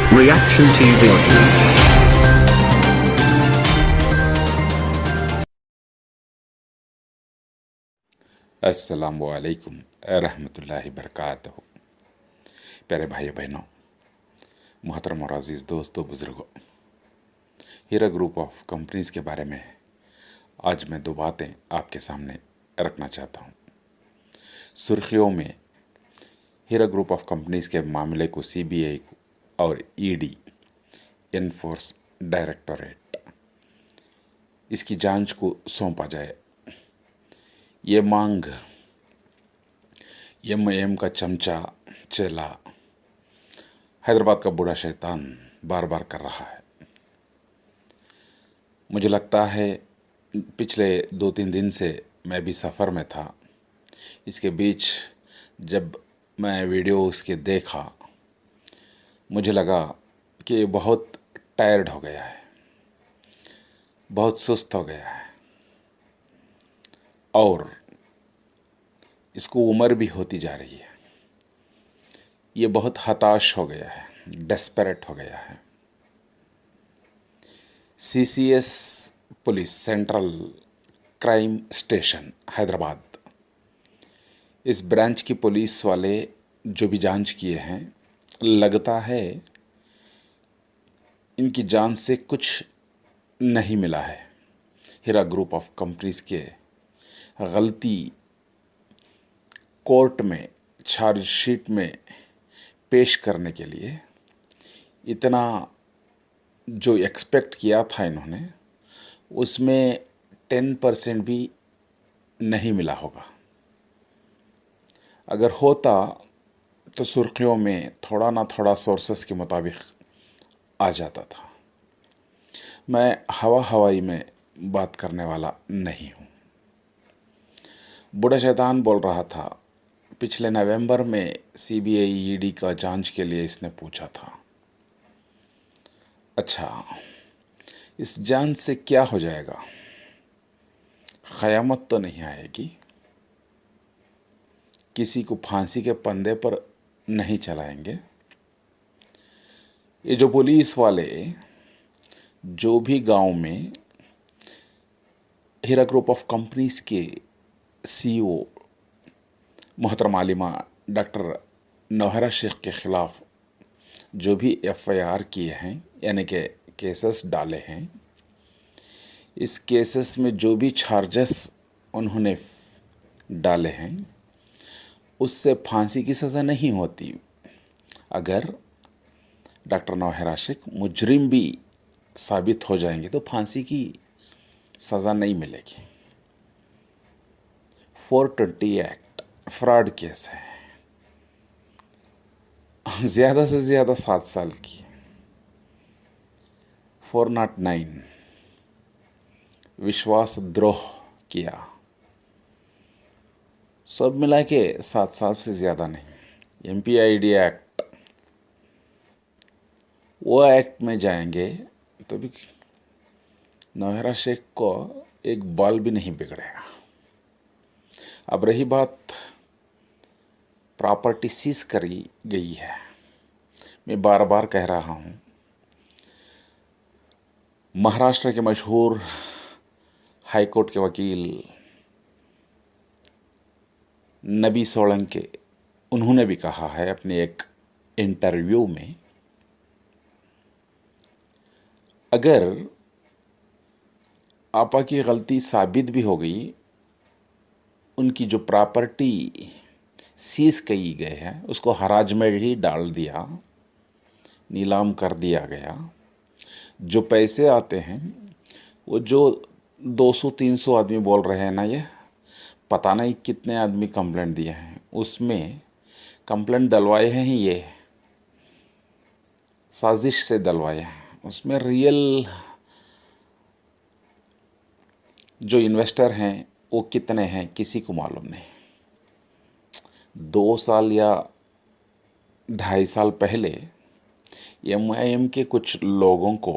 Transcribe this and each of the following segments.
Reaction TV audio. अस्सलामुअलैकुम रहमतुल्लाहि बरकातहू। प्यारे भाई बहनों, मोहतरम और अज़ीज़ दोस्तों, बुज़ुर्गों, हीरा ग्रुप ऑफ कंपनीज़ के बारे में आज मैं दो बातें आपके सामने रखना चाहता हूँ। सुर्खियों में हीरा ग्रुप ऑफ कंपनीज़ के मामले को सीबीआई और ईडी एनफोर्स डायरेक्टोरेट इसकी जांच को सौंपा जाए, ये मांग एमआईएम का चमचा चेला हैदराबाद का बूढ़ा शैतान बार बार कर रहा है। मुझे लगता है पिछले 2-3 दिन से मैं भी सफ़र में था। इसके बीच जब मैं वीडियो इसके देखा, मुझे लगा कि बहुत टायर्ड हो गया है, बहुत सुस्त हो गया है और इसको उम्र भी होती जा रही है। ये बहुत हताश हो गया है, डेस्परेट हो गया है। CCS police central crime station Hyderabad, इस ब्रांच की पुलिस वाले जो भी जांच किए हैं, लगता है इनकी जांच से कुछ नहीं मिला है। हीरा ग्रुप ऑफ कंपनीज के गलती कोर्ट में चार्जशीट में पेश करने के लिए इतना जो एक्सपेक्ट किया था इन्होंने, उसमें 10% भी नहीं मिला होगा। अगर होता तो सुर्खियों में थोड़ा ना थोड़ा सोर्सेस के मुताबिक आ जाता था। मैं हवाई में बात करने वाला नहीं हूँ। बूढ़ा शैतान बोल रहा था, पिछले नवंबर में सीबीआई ईडी का जांच के लिए इसने पूछा था। अच्छा, इस जांच से क्या हो जाएगा? क़यामत तो नहीं आएगी, किसी को फांसी के फंदे पर नहीं चलाएंगे। ये जो पुलिस वाले जो भी गांव में हीरा ग्रुप ऑफ कंपनीज के सीईओ मोहतरम आलिमा डॉक्टर नौहरा शेख के ख़िलाफ़ जो भी एफआईआर किए हैं, यानी कि केसेस डाले हैं, इस केसेस में जो भी चार्जेस उन्होंने डाले हैं, उससे फांसी की सज़ा नहीं होती। अगर डॉक्टर नौहरा शेख मुजरिम भी साबित हो जाएंगे तो फांसी की सज़ा नहीं मिलेगी। 420 एक्ट फ्रॉड केस है, ज़्यादा से ज़्यादा 7 साल की। 409 विश्वास द्रोह किया, सब मिला के 7 साल से ज़्यादा नहीं। एमपीआईडी एक्ट, वो एक्ट में जाएंगे तो भी नौहरा शेख को एक बाल भी नहीं बिगड़ेगा। अब रही बात प्रॉपर्टी सीज करी गई है, मैं बार बार कह रहा हूँ, महाराष्ट्र के मशहूर हाई कोर्ट के वकील नबी सोलंके, उन्होंने भी कहा है अपने एक इंटरव्यू में, अगर आपा की गलती साबित भी हो गई, उनकी जो प्रॉपर्टी सीज की गई है उसको हराज में ही डाल दिया, नीलाम कर दिया गया। जो पैसे आते हैं, वो जो 200-300 आदमी बोल रहे हैं ना, ये पता नहीं कितने आदमी कंप्लेंट दिए हैं, उसमें कंप्लेंट दलवाए हैं ही ये साजिश से दलवाए हैं। उसमें रियल जो इन्वेस्टर हैं वो कितने हैं किसी को मालूम नहीं। 2 साल या 2.5 साल पहले एमआईएम के कुछ लोगों को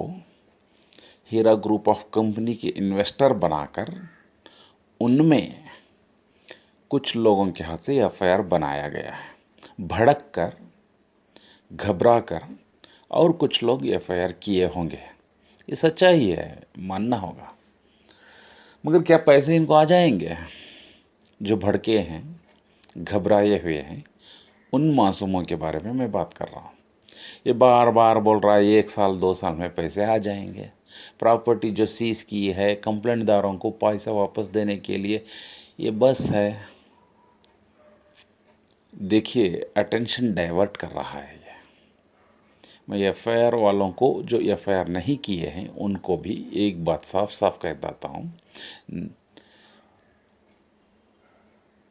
हीरा ग्रुप ऑफ कंपनी के इन्वेस्टर बनाकर उनमें कुछ लोगों के हाथ से एफआईआर बनाया गया है। भड़क कर, घबरा कर और कुछ लोग एफआईआर किए होंगे। ये सच्चाई है, मानना होगा। मगर क्या पैसे इनको आ जाएंगे? जो भड़के हैं, घबराए हुए हैं, उन मासूमों के बारे में मैं बात कर रहा हूँ। ये बार बार बोल रहा है 1 साल 2 साल में पैसे आ जाएंगे। प्रॉपर्टी जो सीज की है कंप्लेंटदारों को पैसा वापस देने के लिए, ये बस है। देखिए, अटेंशन डाइवर्ट कर रहा है ये। मैं एफआईआर वालों को, जो एफआईआर नहीं किए हैं, उनको भी एक बात साफ साफ कह देता हूँ।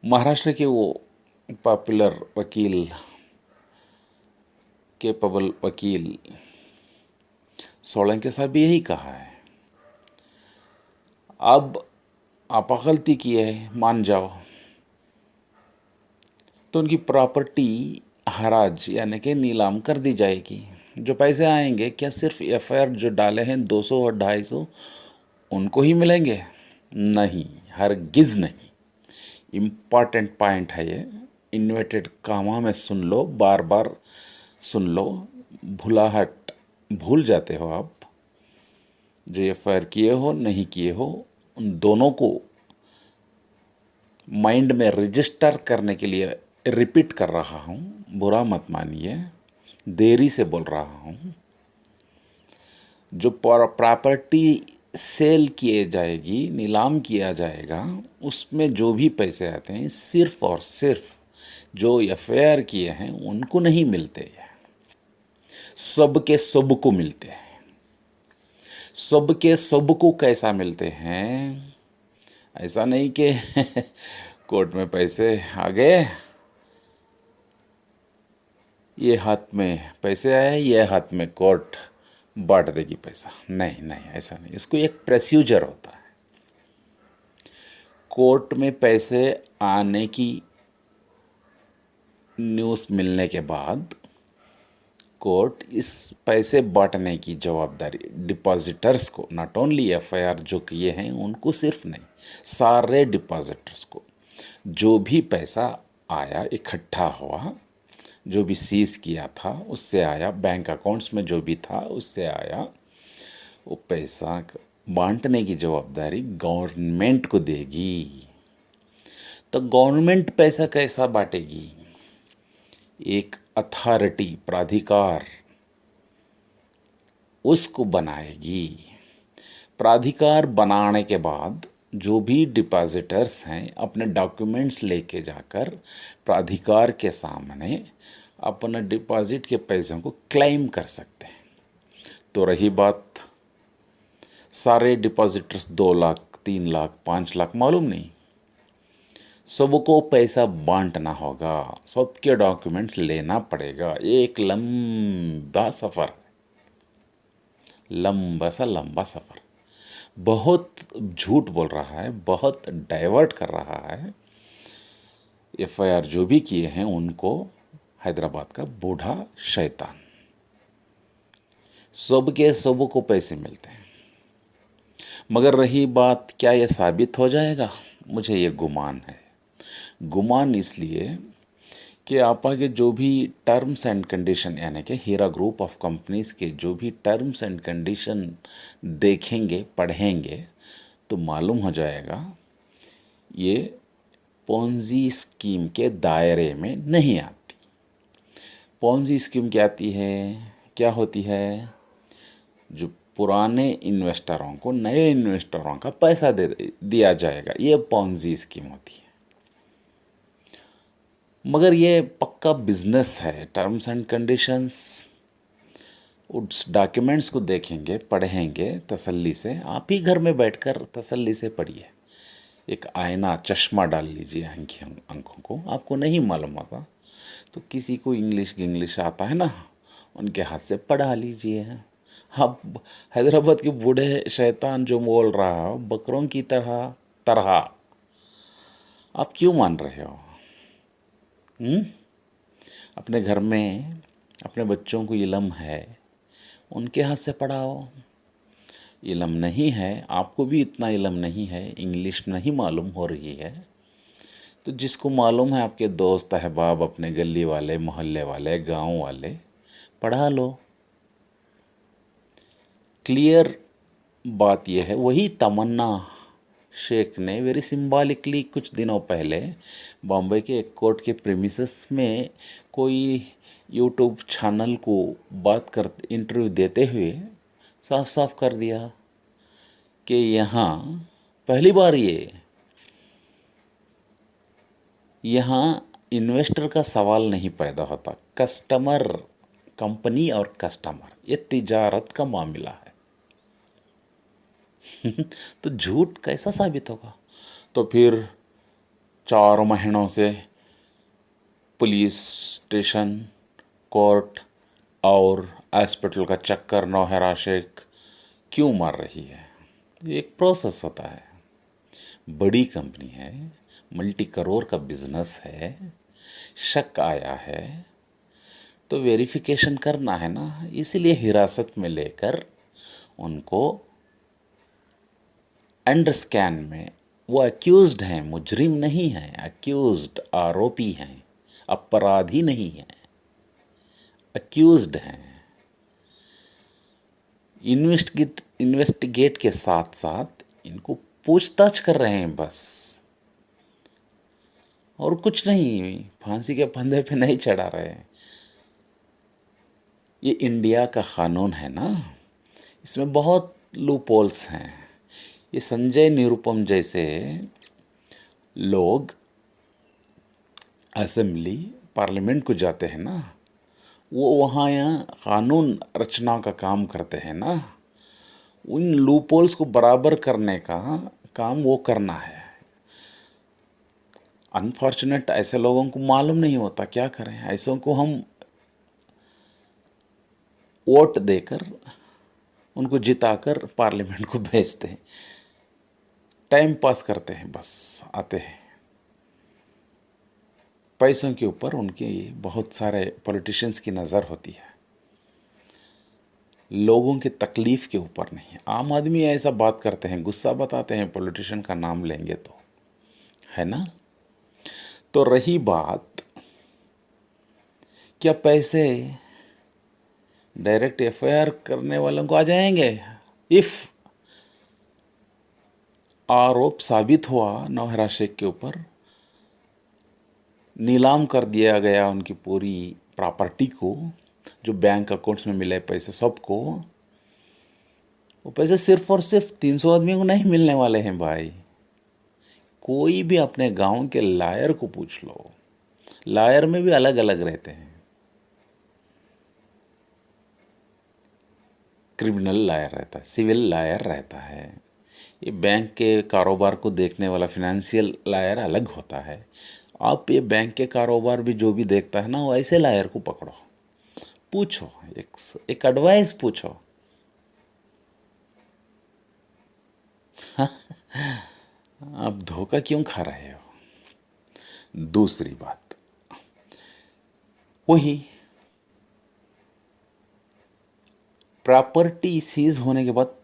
महाराष्ट्र के वो पॉपुलर वकील, केपेबल वकील सोलंकी साहब भी यही कहा है, अब आप गलती की है मान जाओ तो उनकी प्रॉपर्टी हराज यानी कि नीलाम कर दी जाएगी। जो पैसे आएंगे क्या सिर्फ एफआईआर जो डाले हैं 200 और 250 उनको ही मिलेंगे? नहीं, हरगिज़ नहीं। इम्पॉर्टेंट पॉइंट है ये, इन्वर्टेड कामा में सुन लो, बार बार सुन लो, भुलाहट भूल जाते हो आप। जो एफआईआर किए हो नहीं किए हो, उन दोनों को माइंड में रजिस्टर करने के लिए रिपीट कर रहा हूँ, बुरा मत मानिए, देरी से बोल रहा हूँ। जो प्रॉपर्टी सेल किए जाएगी, नीलाम किया जाएगा, उसमें जो भी पैसे आते हैं सिर्फ और सिर्फ जो एफआईआर किए हैं उनको नहीं मिलते हैं, सब के सब को मिलते हैं। सब के सब को कैसा मिलते हैं? ऐसा नहीं कि कोर्ट में पैसे आ गए, ये हाथ में पैसे आए, ये हाथ में कोर्ट बांट देगी पैसा। नहीं नहीं, ऐसा नहीं। इसको एक प्रोसीजर होता है। कोर्ट में पैसे आने की न्यूज़ मिलने के बाद कोर्ट इस पैसे बांटने की जवाबदारी डिपॉजिटर्स को, नॉट ओनली एफआईआर जो किए हैं उनको सिर्फ नहीं, सारे डिपॉजिटर्स को, जो भी पैसा आया इकट्ठा हुआ, जो भी सीज किया था उससे आया, बैंक अकाउंट्स में जो भी था उससे आया, वो पैसा बांटने की जवाबदारी गवर्नमेंट को देगी। तो गवर्नमेंट पैसा कैसा बांटेगी? एक अथॉरिटी, प्राधिकार उसको बनाएगी। प्राधिकार बनाने के बाद जो भी डिपॉजिटर्स हैं अपने डॉक्यूमेंट्स लेके जाकर प्राधिकार के सामने अपना डिपॉजिट के पैसों को क्लेम कर सकते हैं। तो रही बात सारे डिपॉजिटर्स 2 लाख 3 लाख 5 लाख, मालूम नहीं, सबको पैसा बांटना होगा, सबके डॉक्यूमेंट्स लेना पड़ेगा। एक लंबा सफ़र, लंबा सा लंबा सफ़र। बहुत झूठ बोल रहा है, बहुत डाइवर्ट कर रहा है। एफआईआर जो भी किए हैं उनको हैदराबाद का बूढ़ा शैतान, सबके सबको पैसे मिलते हैं। मगर रही बात, क्या यह साबित हो जाएगा? मुझे ये गुमान है। गुमान इसलिए कि आप आगे जो भी टर्म्स एंड कंडीशन यानी कि हीरा ग्रुप ऑफ कंपनीज़ के जो भी टर्म्स एंड कंडीशन देखेंगे, पढ़ेंगे, तो मालूम हो जाएगा ये पोंजी स्कीम के दायरे में नहीं आती। पोंजी स्कीम क्या आती है, क्या होती है? जो पुराने इन्वेस्टरों को नए इन्वेस्टरों का पैसा दिया जाएगा, ये पोंजी स्कीम होती है। मगर ये पक्का बिजनेस है। टर्म्स एंड कंडीशंस, उस डॉक्यूमेंट्स को देखेंगे, पढ़ेंगे तसल्ली से। आप ही घर में बैठकर तसल्ली से पढ़िए। एक आईना, चश्मा डाल लीजिए आंखों को, आपको नहीं मालूम होता तो किसी को इंग्लिश आता है ना, उनके हाथ से पढ़ा लीजिए। अब हैदराबाद के बूढ़े शैतान जो बोल रहा हो बकरों की तरह तरह, आप क्यों मान रहे हो? अपने घर में अपने बच्चों को इल्म है, उनके हाथ से पढ़ाओ। इल्म नहीं है, आपको भी इतना इल्म नहीं है, इंग्लिश नहीं मालूम हो रही है, तो जिसको मालूम है, आपके दोस्त अहबाब, अपने गली वाले, मोहल्ले वाले, गांव वाले, पढ़ा लो। क्लियर बात यह है, वही तमन्ना शेख ने वेरी सिंबॉलिकली कुछ दिनों पहले बॉम्बे के एक कोर्ट के प्रीमिसेस में कोई यूट्यूब चैनल को बात कर इंटरव्यू देते हुए साफ साफ कर दिया कि यहाँ पहली बार यहाँ इन्वेस्टर का सवाल नहीं पैदा होता, कस्टमर, कंपनी और कस्टमर, ये तिजारत का मामला है। तो झूठ कैसा साबित होगा? तो फिर 4 महीनों से पुलिस स्टेशन, कोर्ट और हॉस्पिटल का चक्कर नौहरा शेख क्यों मार रही है? एक प्रोसेस होता है, बड़ी कंपनी है, मल्टी करोड़ का बिजनेस है, शक आया है तो वेरिफिकेशन करना है ना, इसीलिए हिरासत में लेकर उनको अंडर स्कैन में, वो अक्यूज्ड हैं, मुजरिम नहीं हैं, अक्यूज्ड आरोपी हैं, अपराधी नहीं हैं, अक्यूज्ड हैं। इन्वेस्टिगेट के साथ साथ इनको पूछताछ कर रहे हैं बस, और कुछ नहीं, फांसी के फंदे पे नहीं चढ़ा रहे हैं। ये इंडिया का कानून है ना, इसमें बहुत लूपहोल्स हैं। ये संजय निरुपम जैसे लोग असेंबली, पार्लियामेंट को जाते हैं ना, वो वहाँ यहाँ कानून रचना का काम करते हैं ना, उन लूपहोल्स को बराबर करने का काम वो करना है। अनफॉर्चुनेट ऐसे लोगों को मालूम नहीं होता, क्या करें, ऐसों को हम वोट देकर उनको जिताकर पार्लियामेंट को भेजते हैं, टाइम पास करते हैं, बस आते हैं। पैसों के ऊपर उनकी बहुत सारे पॉलिटिशियंस की नज़र होती है, लोगों की तकलीफ़ के ऊपर नहीं। आम आदमी ऐसा बात करते हैं, गुस्सा बताते हैं पॉलिटिशियन का नाम लेंगे तो, है ना। तो रही बात, क्या पैसे डायरेक्ट एफआईआर करने वालों को आ जाएंगे? इफ़ आरोप साबित हुआ नौहरा शेख के ऊपर, नीलाम कर दिया गया उनकी पूरी प्रॉपर्टी को, जो बैंक अकाउंट्स में मिले पैसे सबको, वो पैसे सिर्फ और सिर्फ 300 आदमियों को नहीं मिलने वाले हैं भाई। कोई भी अपने गांव के लायर को पूछ लो, लायर में भी अलग अलग रहते हैं। क्रिमिनल लायर रहता है, सिविल लायर रहता है, ये बैंक के कारोबार को देखने वाला फिनेंशियल लायर अलग होता है। आप ये बैंक के कारोबार भी जो भी देखता है ना, वो ऐसे लायर को पकड़ो, पूछो, एक एडवाइस पूछो। आप धोखा क्यों खा रहे हो? दूसरी बात, वही प्रॉपर्टी सीज होने के बाद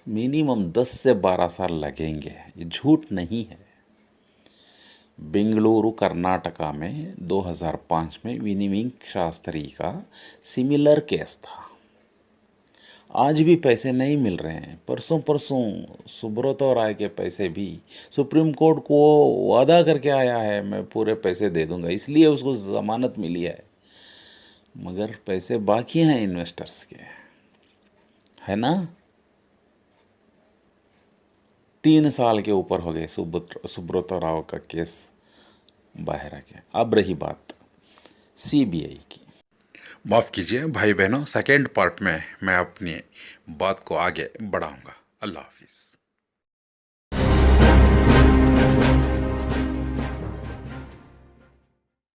मिनिमम 10 से 12 साल लगेंगे, ये झूठ नहीं है। बेंगलुरु कर्नाटका में 2005 में विनिमिंग शास्त्री का सिमिलर केस था। आज भी पैसे नहीं मिल रहे हैं। परसों सुब्रतो राय के पैसे भी सुप्रीम कोर्ट को वादा करके आया है, मैं पूरे पैसे दे दूंगा, इसलिए उसको ज़मानत मिली है, मगर पैसे बाकी हैं इन्वेस्टर्स के, है ना। 3 साल के ऊपर हो गए सुब्रतो राव का केस बाहर आ गया। अब रही बात सीबीआई की। माफ़ कीजिए भाई बहनों, सेकेंड पार्ट में मैं अपनी बात को आगे बढ़ाऊंगा। अल्लाह हाफिज़।